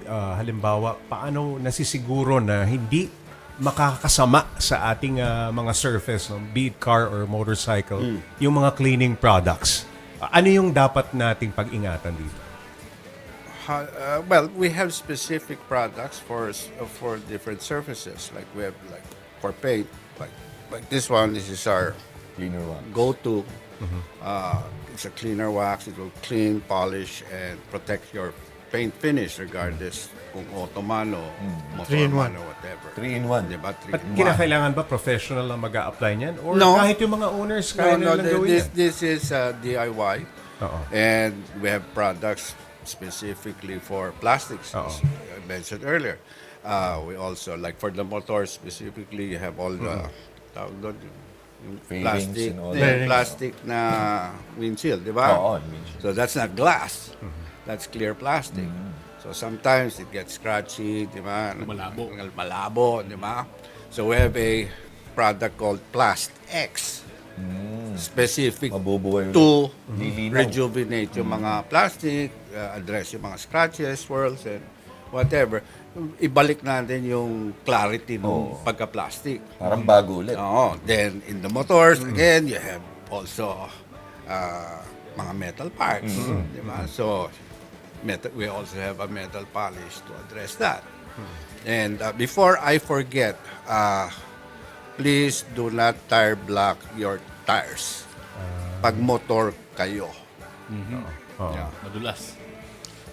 halimbawa, paano nasisiguro na hindi makakasama sa ating mga surface, no? Be it car or motorcycle, yung mga cleaning products? Ano yung dapat nating pag-ingatan dito? Well, we have specific products for different surfaces. Like we have for paint, like this one. This is our cleaner one. go-to. It's a cleaner wax. It will clean, polish, and protect your paint finish regardless kung automano, Three in one. motormano, whatever. 3-in-1. Diba? At 3-in-1. kinakailangan ba professional na mag-a-apply niyan? Or No. kahit yung mga owners, kaya No, nilang gawin yan? this is DIY. Oo. And we have products specifically for plastics, as I mentioned earlier. We also, like for the motor specifically, you have all the tawag doon, yung Fairings plastic, and all the that. plastic na windshield, di ba? Oo, windshield. So that's not glass. That's clear plastic. So sometimes it gets scratchy, di ba? Malabo, di ba? So we have a product called Plast X. Specific Mabubuhay to Lilinaw. rejuvenate yung mga plastic, address yung mga scratches, swirls, and whatever. Ibalik natin yung clarity ng pagka-plastic. Parang bago ulit. Oo. Then, in the motors, again, you have also mga metal parts. Di ba? So, we also have a metal polish to address that. And before I forget, please do not tire block your tires pag motor kayo. Yeah. Madulas.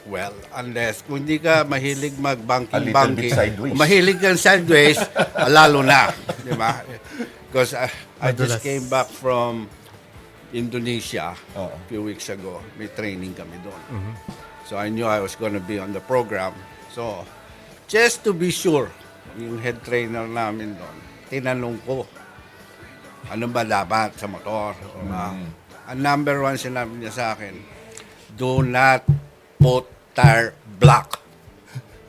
Well, unless kung hindi ka mahilig A little mag-banking-banking, bit sideways. kung mahilig kang sideways, lalo na. Di ba? Because I just Madulas. came back from Indonesia Oo. a few weeks ago. May training kami doon. So I knew I was gonna be on the program. So, just to be sure, yung head trainer namin doon, tinanong ko, ano ba dapat sa motor? Diba? Ang number one sinabi niya sa akin, do not put tire block.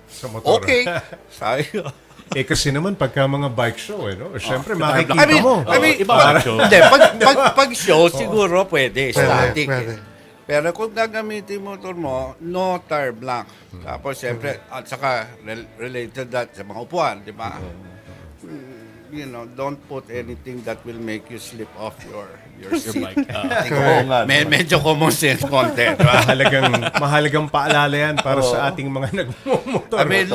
Sa motor. Okay. Sabi ko. Kasi naman pagka mga bike show, no? Siyempre, makikita I mean, iba ang show. Hindi, pag show, siguro pwede. Static. pwede. Pero kung gagamitin motor mo, no tire block. Tapos, siyempre, at saka related that sa mga upuan, di ba? don't put anything that will make you slip off your seat. bike. Oo nga. Medyo common sense content. Mahalagang paalala yan para sa ating mga nagmumotor. I mean,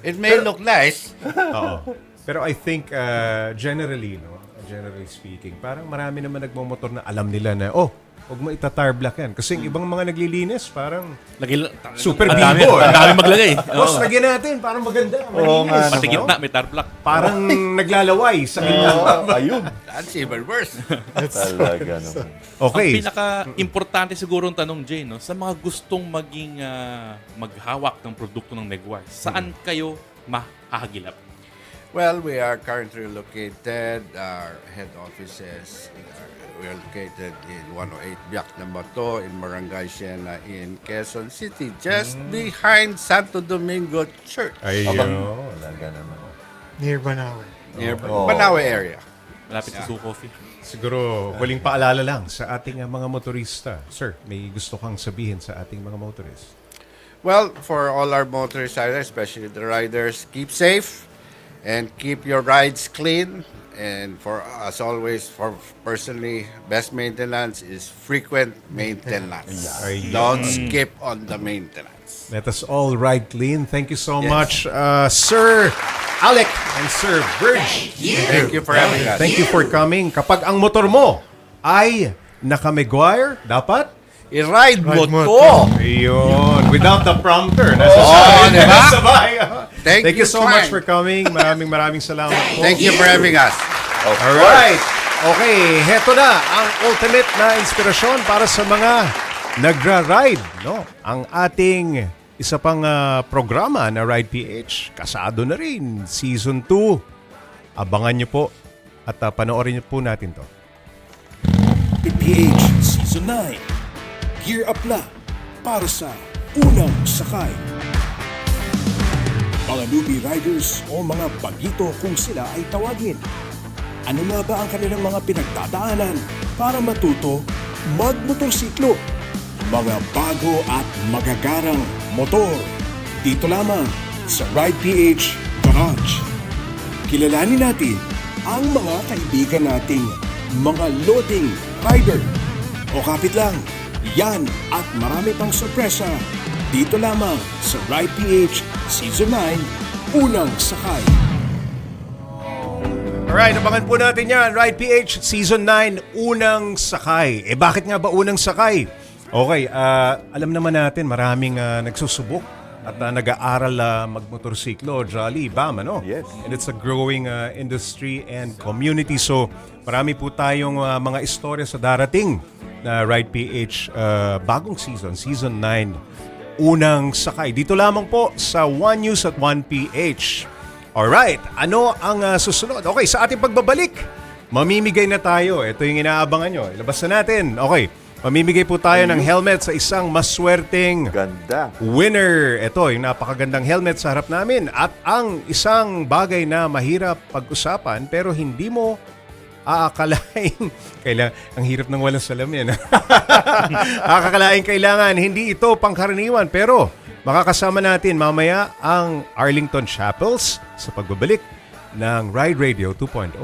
it may look nice. Oo. Pero I think generally speaking, parang marami naman nagmumotor na alam nila na huwag mo ita-tire black yan. Kasi yung ibang mga naglilinis, parang super Ang dami, bibo. ang dami maglagay. Boss, lagyan natin. Parang maganda. Oo nga. Pati gitna, may tar block. Parang naglalaway sa gitna. Ayun. That's even worse. Talaga naman. Okay. Ang pinaka-importante siguro ang tanong, Jay, no? Sa mga gustong maging maghawak ng produkto ng Megwire, saan kayo mahahagilap? Well, we are currently located, our head offices, we are located in 108 Biak number 2 in Barangay Siena in Quezon City, just behind Santo Domingo Church. Ayun. Talaga naman. Near Banawe. Near Banawe area. Malapit sa Zoo Coffee. Siguro, huling paalala lang sa ating mga motorista. Sir, may gusto kang sabihin sa ating mga motorist? Well, for all our motorists, especially the riders, keep safe and keep your rides clean. And for us always, for personally, best maintenance is frequent maintenance. Ayun. Don't skip on the maintenance. Let us all ride clean. Thank you so much, Sir Alec and Sir Verge. Thank you for having us. Thank you for coming. Kapag ang motor mo ay naka-Megwire, dapat? I-ride mo mo to. Ayun. Without the prompter. diba? Sabay. Thank you you, so Klein. much for coming. Maraming salamat po. Thank you for having us. Alright. Okay, heto na ang ultimate na inspirasyon para sa mga nagra-ride. No? Ang ating isa pang programa na Ride PH. Kasado na rin. Season 2. Abangan nyo po at panoorin nyo po natin to. PH Season 9. Gear up na para sa unang sakay. Mga newbie riders o mga bagito kung sila ay tawagin. Ano nga ba ang kanilang mga pinagdadaanan para matuto magmotorsiklo? Mga bago at magagarang motor. Dito lamang sa Ride PH Garage. Kilalanin natin ang mga kaibigan nating mga loading rider. O kapit lang, yan at marami pang sorpresa dito lamang sa Ride PH Season 9, Unang Sakay. Alright, abangan po natin yan. Ride PH Season 9, Unang Sakay. Bakit nga ba Unang Sakay? Okay, alam naman natin maraming nagsusubok at nag-aaral magmotorsiklo, jolly, bam, ano? Yes. And it's a growing industry and community. So, marami po tayong mga istorya sa darating na Ride PH bagong season, Season 9, Unang Sakay. Dito lamang po sa One News at 1PH. Alright, ano ang susunod? Okay, sa ating pagbabalik, mamimigay na tayo. Ito yung inaabangan nyo. Ilabas na natin. Okay, mamimigay po tayo ng helmet sa isang maswerteng Ganda. winner. Ito, yung napakagandang helmet sa harap namin. At ang isang bagay na mahirap pag-usapan pero hindi mo aakalain. Ang hirap ng walang salamin. Aakalain kailangan. Hindi ito pangkaraniwan pero makakasama natin mamaya ang Arlington Chapels sa pagbabalik ng Ride Radio 2.0.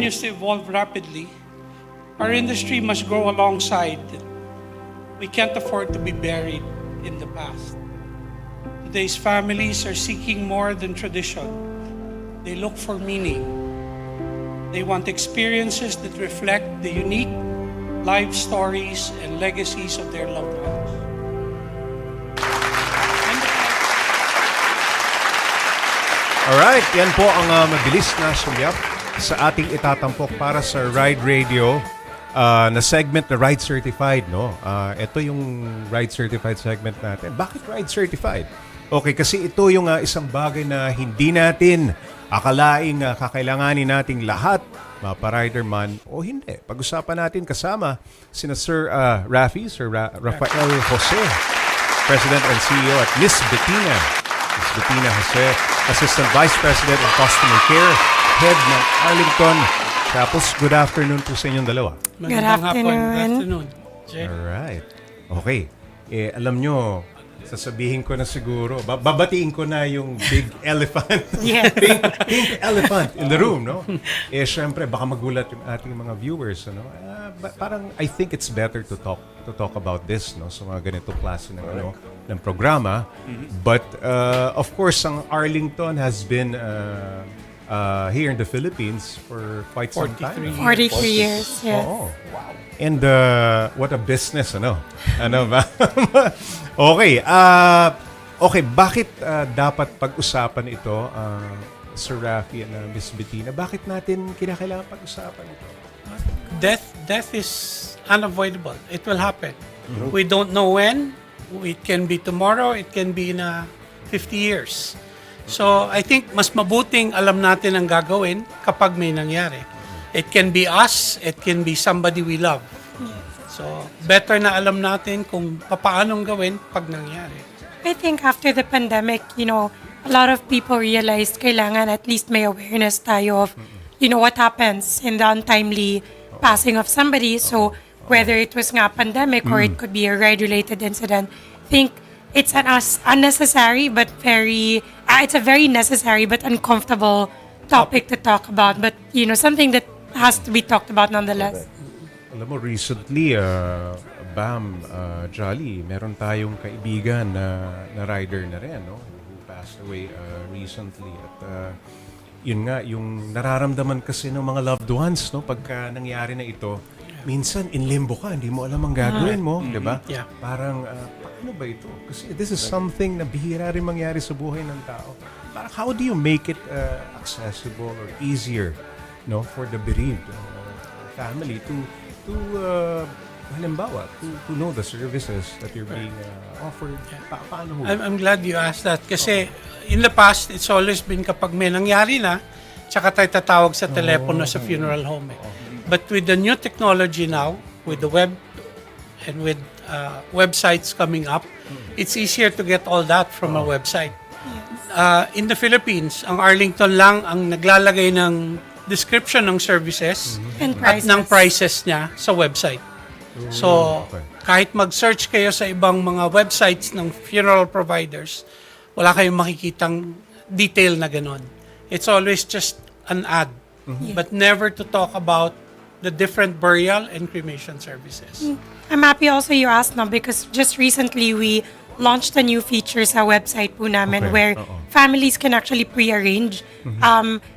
continues to evolve rapidly, our industry must grow alongside. We can't afford to be buried in the past. Today's families are seeking more than tradition. They look for meaning. They want experiences that reflect the unique life stories and legacies of their loved ones. Alright, yan po ang mabilis na sulyap sa ating itatampok para sa Ride Radio na segment na Ride Certified, no? Ito yung Ride Certified segment natin. Bakit Ride Certified? Okay, kasi ito yung isang bagay na hindi natin akalaing kakailanganin nating lahat, mapa-rider man o hindi. Pag-usapan natin kasama sina Sir Rafi, Sir Rafael Jose, President and CEO, at Miss Bettina Jose, Assistant Vice President of Customer Care, Head ng Arlington Chapels. Good afternoon po sa inyong dalawa. Magandang hapon. Good afternoon. Jay. Alright. Okay. Alam nyo, sasabihin ko na siguro, babatiin ko na yung big elephant. Yes. pink elephant in the room, no? Syempre, baka magulat yung ating mga viewers, ano? Parang, I think it's better to talk about this, no? So, mga ganito klase ng programa. But, of course, ang Arlington has been here in the Philippines for quite some time. 43 years, yes. Oo. Wow. And what a business, ano? Ano ba? Okay. Okay, bakit dapat pag-usapan ito, Sir Rafi and Miss Bettina? Bakit natin kinakailangan pag-usapan ito? Death is unavoidable. It will happen. We don't know when. It can be tomorrow. It can be in 50 years. So, I think mas mabuting alam natin ang gagawin kapag may nangyari. It can be us. It can be somebody we love. So, better na alam natin kung paanong gawin pag nangyari. I think after the pandemic, a lot of people realized kailangan at least may awareness tayo of, what happens in the untimely passing of somebody. So, whether it was nga pandemic or it could be a ride-related incident, I think it's an unnecessary but it's a very necessary but uncomfortable topic to talk about. But, something that has to be talked about nonetheless. Alam mo, recently, Bam, Jolly, meron tayong kaibigan na rider na rin, no? Who passed away recently. At yun nga, yung nararamdaman kasi ng mga loved ones, no? Pagka nangyari na ito, minsan in limbo ka, hindi mo alam ang gagawin mo, di ba? Yeah. Parang, paano ba ito? Kasi this is something na bihira rin mangyari sa buhay ng tao. Parang, how do you make it accessible or easier, no, for the bereaved family to halimbawa, to know the services that you're being offered? Paano ho? I'm glad you asked that kasi in the past, it's always been kapag may nangyari na, tsaka tayo tatawag sa telepono sa funeral home. But with the new technology now, with the web and with websites coming up, it's easier to get all that from a website. In the Philippines, ang Arlington lang ang naglalagay ng description ng services And at ng prices niya sa website. So, kahit mag-search kayo sa ibang mga websites ng funeral providers, wala kayong makikitang detail na ganon. It's always just an ad, but never to talk about the different burial and cremation services. I'm happy also you asked now because just recently we launched a new feature sa website po namin where families can actually pre-arrange.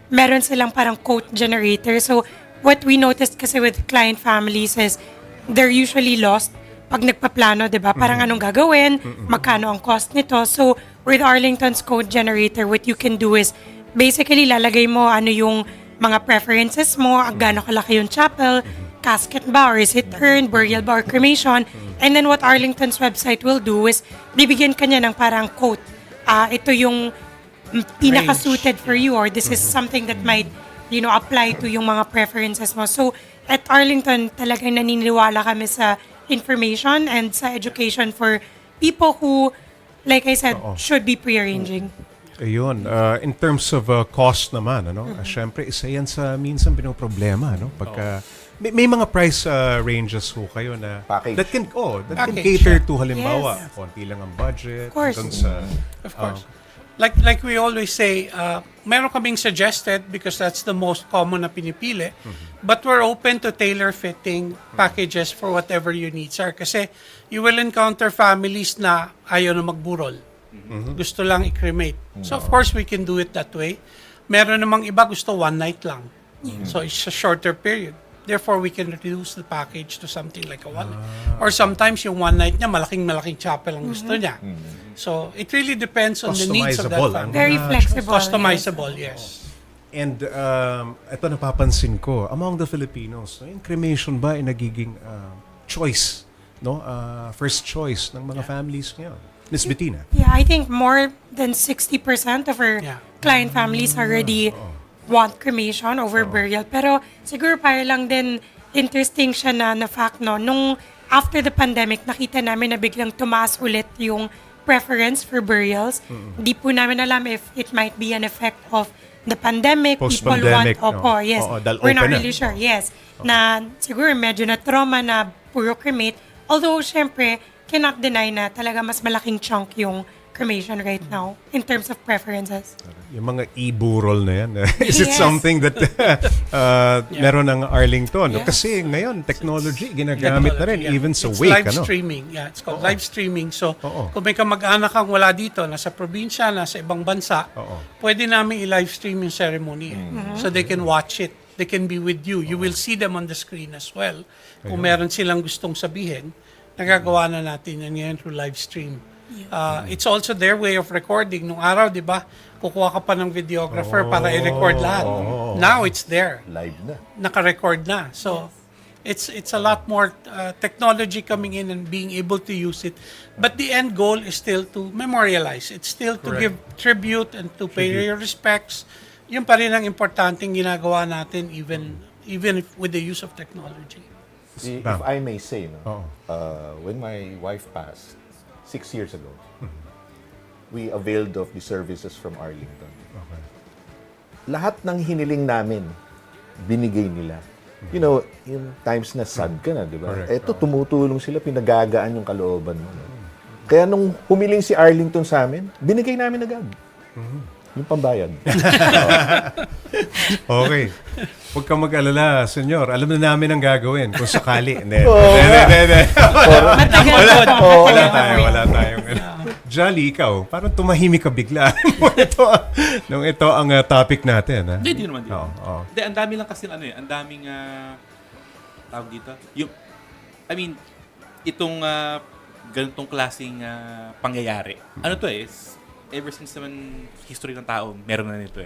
Meron silang parang quote generator. So, what we noticed kasi with client families is they're usually lost pag nagpaplano, di ba? Parang anong gagawin, magkano ang cost nito. So, with Arlington's code generator, what you can do is basically lalagay mo ano yung mga preferences mo, gaano kalaki yung chapel, casket ba, or is it urn, burial ba, or cremation. And then what Arlington's website will do is bibigyan ka niya ng parang quote. Ito yung pinaka-suited for you or this is something that might, apply to yung mga preferences mo. So, at Arlington, talagang naniniwala kami sa information and sa education for people who, like I said, should be pre-arranging. Ayun, in terms of cost naman, syempre, isa yan sa minsan pinoproblema, pagka may mga price ranges ho kayo na Package. that can Package, cater yeah. to halimbawa, Yes. konti lang ang budget, Of course. hanggang sa Of course. like we always say, meron kaming suggested because that's the most common na pinipili. But we're open to tailor-fitting packages for whatever your needs are. Kasi you will encounter families na ayaw na magburol. Gusto lang i-cremate. So of course, we can do it that way. Meron namang iba gusto one night lang. So it's a shorter period. Therefore, we can reduce the package to something like a one night. Or sometimes yung one night niya, malaking chapel ang gusto niya. So it really depends on the needs of that Customizable, family. Very flexible. Customizable, yes. And ito napapansin ko, among the Filipinos, no, yung cremation ba ay nagiging choice, no? First choice ng mga families ngayon. Miss Bettina. Yeah, I think more than 60% of our Yeah. client families already want cremation over burial. Pero siguro para lang din interesting siya na fact, no? Nung after the pandemic, nakita namin na biglang tumaas ulit yung preference for burials. Di po namin alam if it might be an effect of the pandemic. People want, Post-pandemic, no? yes. dahil We're not open na. really sure, yes. Na siguro medyo na trauma na puro cremate. Although, syempre, cannot deny na talaga mas malaking chunk yung cremation right now in terms of preferences. Yung mga e-burol na yan. Is it Yes. something that meron ng Arlington? No? Yes. Kasi ngayon, technology, ginagamit na rin, Yeah. even sa It's wake. live Ano? streaming. Yeah, it's called live streaming. So, Oo. kung may kamag-anak kang wala dito, nasa probinsya, nasa ibang bansa, Oo. pwede namin i-live stream yung ceremony. So they can watch it. They can be with you. You will see them on the screen as well. Kung meron silang gustong sabihin, nagagawa na natin yan ngayon through live stream. It's also their way of recording. Nung araw, di ba, kukuha ka pa ng videographer para i-record lahat. Now, it's there. Live na. Naka-record na. So, it's a lot more technology coming in and being able to use it. But the end goal is still to memorialize. It's still to give tribute and to pay your respects. Yun pa rin ang importanteng ginagawa natin even with the use of technology. If I may say, no, when my wife passed 6 years ago, we availed of the services from Arlington. Lahat ng hiniling namin, binigay nila. You know, yung times na sad ka na, di ba? Eto, tumutulong sila, pinagagaan yung kalooban mo. No? Kaya nung humiling si Arlington sa amin, binigay namin agad. Yung pambayad. Okay. Huwag kang mag-alala, senyor. Alam na namin ang gagawin kung sakali. Hindi. Matagal na po. Wala tayong. Jolly, ikaw, parang tumahimik ka bigla. Nung ito ang topic natin. Ha? Hindi naman. Oo. Hindi, ang dami lang kasi ang daming tawag dito. Yung, I mean, itong ganitong klaseng pangyayari. Ano to ever since naman history ng tao, meron na nito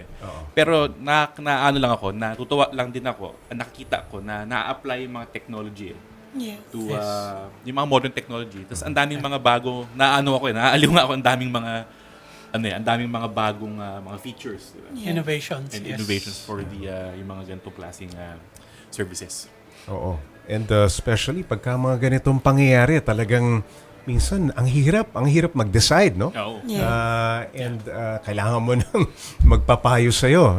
Pero ano lang ako, natutuwa lang din ako, nakikita ko na na-apply yung mga technology Yes. to yung mga modern technology. Tapos ang daming mga bago, naaaliw nga ako, ang daming mga bagong mga features. Diba? Innovations. And yes. innovations for the yung mga ganitong klaseng services. Oo. And especially pagka mga ganitong pangyayari, talagang minsan ang hirap mag-decide, no? Oo. And kailangan mo nang magpapayo sa iyo.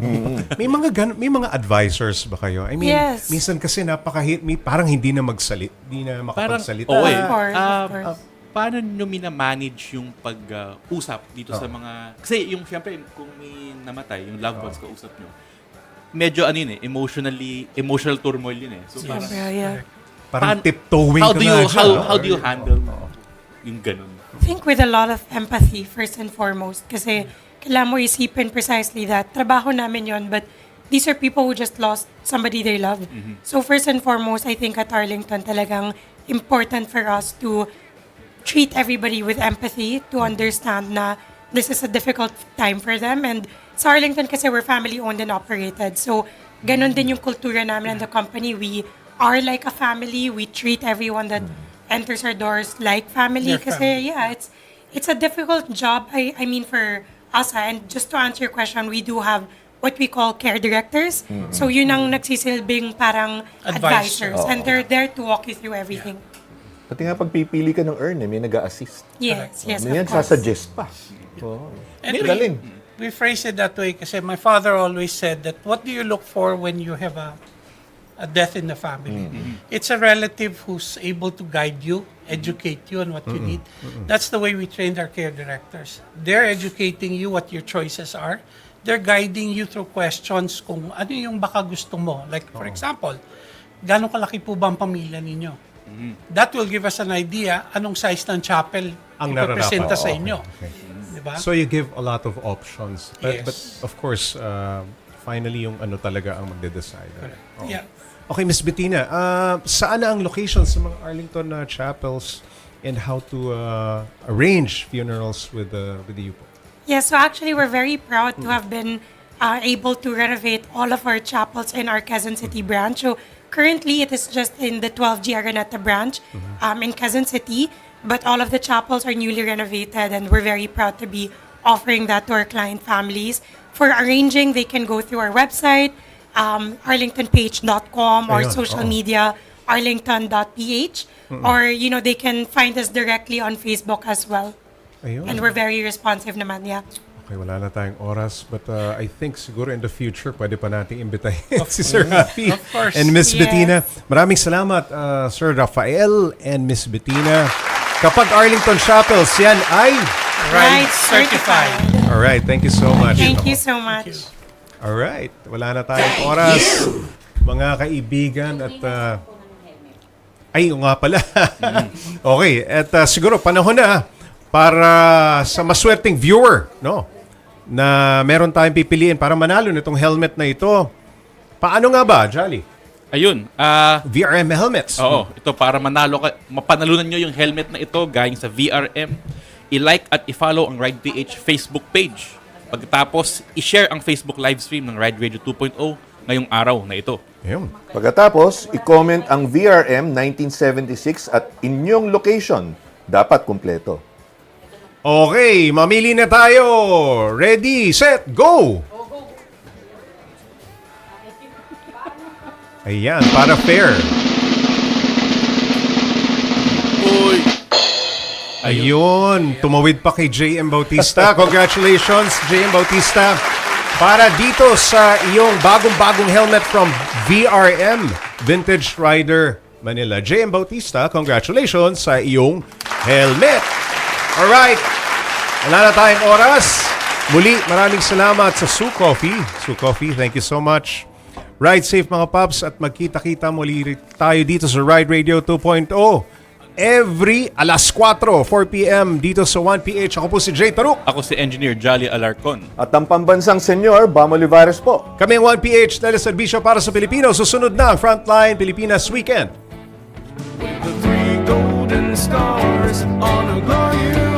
May mga advisors ba kayo? I mean, Yes. minsan kasi parang hindi na makapagsalita. Oo Of course, of course. Paano nyo minamanage yung pag-usap dito sa mga... Kasi yung siyempre, kung may namatay, yung loved ones kausap nyo, medyo emotional turmoil yun So parang, Yeah. Parang tiptoeing ka na dyan, no? how do you handle yung ganun? I think with a lot of empathy, first and foremost. Kasi kailangan mo isipin precisely that trabaho namin yon, but these are people who just lost somebody they love. So first and foremost, I think at Arlington talagang important for us to treat everybody with empathy, to understand na this is a difficult time for them. And sa Arlington kasi we're family-owned and operated. So ganun din yung kultura namin in the company. We are like a family. We treat everyone that enters our doors like family. Their Kasi yeah, it's a difficult job. I mean for us. And just to answer your question, we do have what we call care directors. So yun ang nagsisilbing parang Advisor. advisors. And they're there to walk you through everything. Pati nga pagpipili ka ng may nag-a-assist. Yes, yes, May of course. nagsasuggest pa. And Galing. we phrase it that way kasi my father always said that what do you look for when you have a a death in the family. It's a relative who's able to guide you, educate you on what you need. That's the way we trained our care directors. They're educating you what your choices are. They're guiding you through questions kung ano yung baka gusto mo. Like, for example, gano'ng kalaki po ba ang pamilya ninyo? That will give us an idea anong size ng chapel Ang ipapresenta nararapat. sa inyo. Okay. Diba? So you give a lot of options. But, Yes. but of course, finally yung ano talaga ang magde-decide. Oo. Yeah. Okay, Miss Bettina, saan na ang location sa mga Arlington chapels and how to arrange funerals with the UPO? Yeah, so actually we're very proud to have been able to renovate all of our chapels in our Quezon City branch. So currently it is just in the 12G Araneta branch in Quezon City, but all of the chapels are newly renovated and we're very proud to be offering that to our client families. For arranging, they can go through our website, arlingtonpage.com or Ayun, social oo. media, arlington.ph, or they can find us directly on Facebook as well. Ayun. And we're very responsive naman, yeah. Okay, wala na tayong oras. But I think siguro in the future, pwede pa nating imbitahin si Sir Rafi Of course. and Miss Yes. Bettina. Maraming salamat, Sir Rafael and Miss Bettina. Kapag Arlington Chapels, yan ay... Right certified. Alright, thank you so much. Thank you so much. Alright, wala na tayong oras. Mga kaibigan at... ay, nga pala. Okay, at siguro panahon na para sa maswerteng viewer, no? Na meron tayong pipiliin para manalo nitong helmet na ito. Paano nga ba, Jolly? Ayun, VRM helmets. oo, ito para mapanalunan nyo yung helmet na ito galing sa VRM. I-like at i-follow ang Ride PH Facebook page. Pagkatapos, i-share ang Facebook live stream ng Ride Radio 2.0 ngayong araw na ito. Ayun. Pagkatapos, i-comment ang VRM 1976 at inyong location. Dapat kumpleto. Okay, mamili na tayo. Ready, set, go! Ayan, para fair. Uy! Ayun, tumawid pa kay JM Bautista. Congratulations, JM Bautista. Para dito sa iyong bagong-bagong helmet from VRM, Vintage Rider Manila. JM Bautista, congratulations sa iyong helmet. Alright, wala na tayong oras. Muli, maraming salamat sa Sue Coffee. Sue Coffee, thank you so much. Ride safe mga paps at magkita-kita muli tayo dito sa Ride Radio 2.0. Every alas 4 p.m. dito sa 1PH. Ako po si Jay Taruk. Ako si Engineer Jolly Alarcon. At ang pambansang senyor, Bam Olivares po. Kami ang 1PH, teleserbisyo para sa Pilipino. Susunod na ang Frontline Pilipinas Weekend. The three golden stars on a glorious